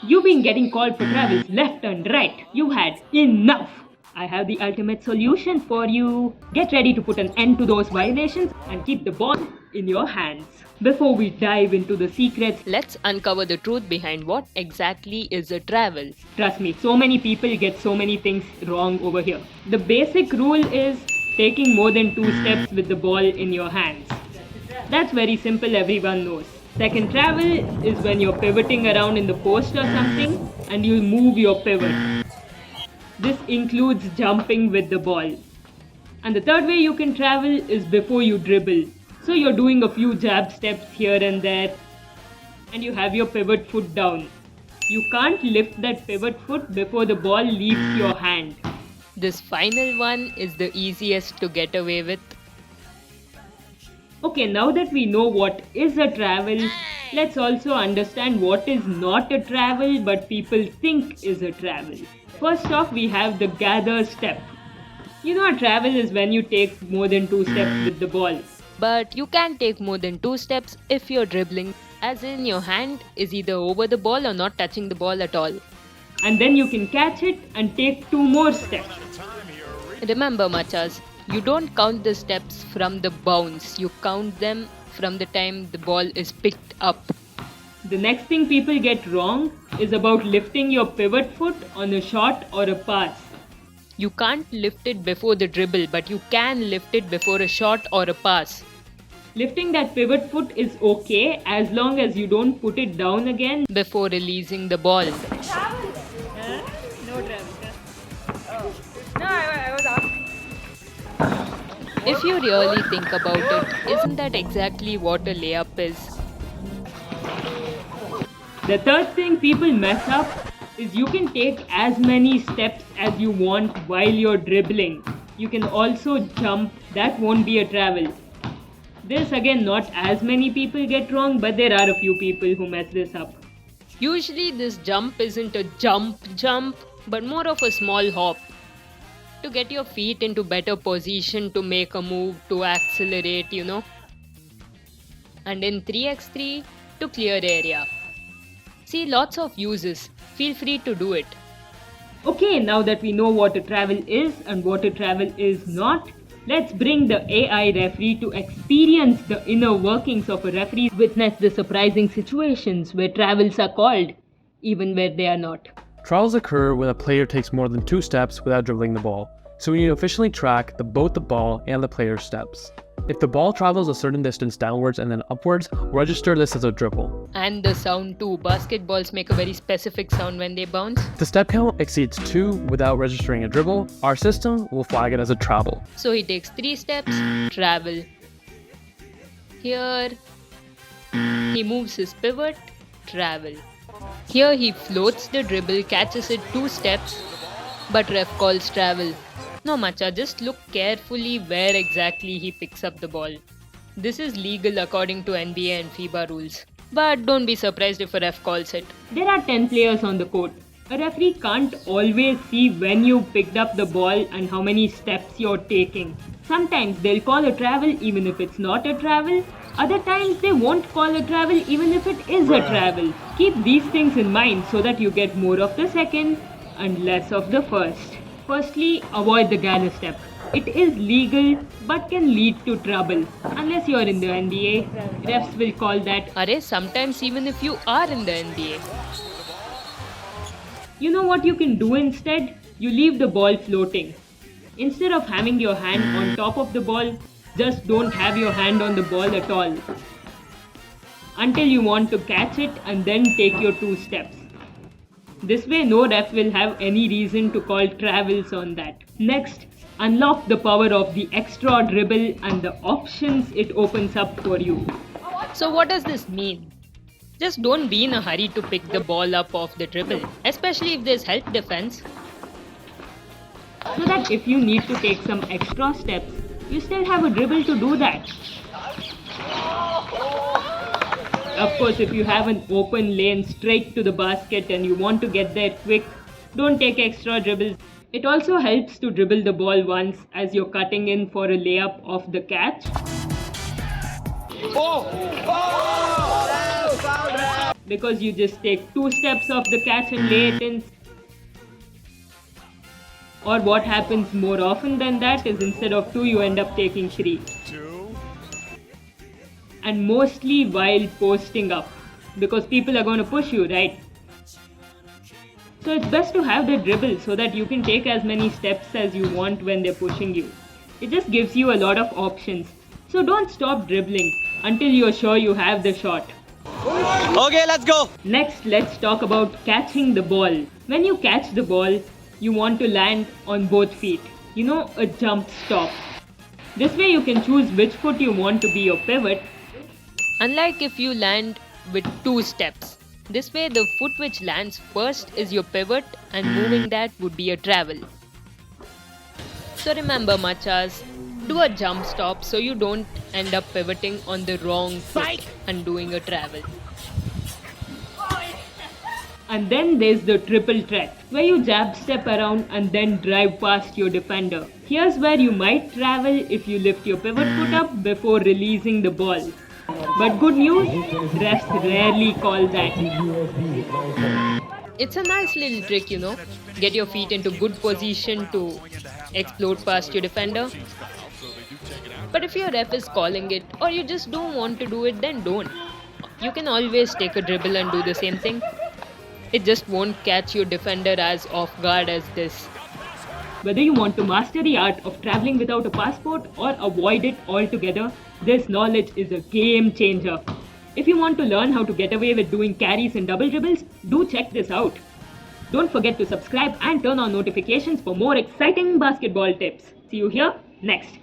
You've been getting called for travels left and right. You had enough. I have the ultimate solution for you. Get ready to put an end to those violations and keep the ball in your hands. Before we dive into the secrets, Let's uncover the truth behind what exactly is a travel. trust me, so many people get so many things wrong over here. The basic rule is taking more than 2 steps with the ball in your hands. That's very simple, everyone knows. Second, travel is when you're pivoting around in the post or something and you move your pivot. This includes jumping with the ball. And the third way you can travel is before you dribble. So you're doing a few jab steps here and there and you have your pivot foot down. You can't lift that pivot foot before the ball leaves your hand. This final one is the easiest to get away with. Okay, now that we know what is a travel, let's also understand what is not a travel but people think is a travel. First off, we have the gather step. You know, a travel is when you take more than 2 steps with the ball. But you can take more than 2 steps if you're dribbling, as in your hand is either over the ball or not touching the ball at all. And then you can catch it and take 2 more steps. Remember, Machas, you don't count the steps from the bounce, you count them from the time the ball is picked up. The next thing people get wrong is about lifting your pivot foot on a shot or a pass. You can't lift it before the dribble, but you can lift it before a shot or a pass. Lifting that pivot foot is okay as long as you don't put it down again. Before releasing the ball. No travel. No, I was asking. If you really think about it, isn't that exactly what a layup is? The third thing people mess up is you can take as many steps as you want while you're dribbling. You can also jump, that won't be a travel. This again, not as many people get wrong, but there are a few people who mess this up. Usually this jump isn't a jump, but more of a small hop. To get your feet into better position to make a move, to accelerate, And in 3x3, to clear area. See, lots of uses. Feel free to do it. Okay, now that we know what a travel is and what a travel is not, let's bring the AI referee to experience the inner workings of a referee, witness the surprising situations where travels are called, even where they are not. Travels occur when a player takes more than 2 steps without dribbling the ball, so we need to officially track both the ball and the player's steps. If the ball travels a certain distance downwards and then upwards, register this as a dribble. And the sound too. Basketballs make a very specific sound when they bounce. If the step count exceeds 2 without registering a dribble, our system will flag it as a travel. So he takes 3 steps, travel. Here, he moves his pivot, travel. Here he floats the dribble, catches it 2 steps, but ref calls travel. No, Macha, just look carefully where exactly he picks up the ball. This is legal according to NBA and FIBA rules. But don't be surprised if a ref calls it. There are 10 players on the court. A referee can't always see when you picked up the ball and how many steps you're taking. Sometimes they'll call a travel even if it's not a travel. Other times they won't call a travel even if it is a travel. Keep these things in mind so that you get more of the second and less of the first. Firstly, avoid the gather step. It is legal but can lead to trouble. Unless you're in the NBA, refs will call that. Arey, sometimes even if you are in the NBA. You know what you can do instead? You leave the ball floating. Instead of having your hand on top of the ball, just don't have your hand on the ball at all. Until you want to catch it and then take your 2 steps. This way no ref will have any reason to call travels on that. Next, unlock the power of the extra dribble and the options it opens up for you. So what does this mean? Just don't be in a hurry to pick the ball up off the dribble, especially if there's help defense. So that if you need to take some extra steps, you still have a dribble to do that. Of course, if you have an open lane straight to the basket and you want to get there quick, don't take extra dribbles. It also helps to dribble the ball once as you're cutting in for a layup off the catch. because you just take 2 steps off the catch and lay it in. Or what happens more often than that is instead of 2 you end up taking 3. And mostly while posting up, because people are going to push you, right? So it's best to have the dribble so that you can take as many steps as you want when they're pushing you. It just gives you a lot of options. So don't stop dribbling until you're sure you have the shot. Okay, let's go. Next, let's talk about catching the ball. When you catch the ball, you want to land on both feet. You know, a jump stop. This way you can choose which foot you want to be your pivot. Unlike if you land with 2 steps. This way the foot which lands first is your pivot and moving that would be a travel. So remember machas, do a jump stop so you don't end up pivoting on the wrong foot and doing a travel. And then there's the triple threat, where you jab step around and then drive past your defender. Here's where you might travel if you lift your pivot foot up before releasing the ball. But good news, refs rarely call that. It's a nice little trick, you know. Get your feet into good position to explode past your defender. But if your ref is calling it or you just don't want to do it, then don't. You can always take a dribble and do the same thing. It just won't catch your defender as off guard as this. Whether you want to master the art of traveling without a passport or avoid it altogether, this knowledge is a game changer. If you want to learn how to get away with doing carries and double dribbles, do check this out. Don't forget to subscribe and turn on notifications for more exciting basketball tips. See you here next.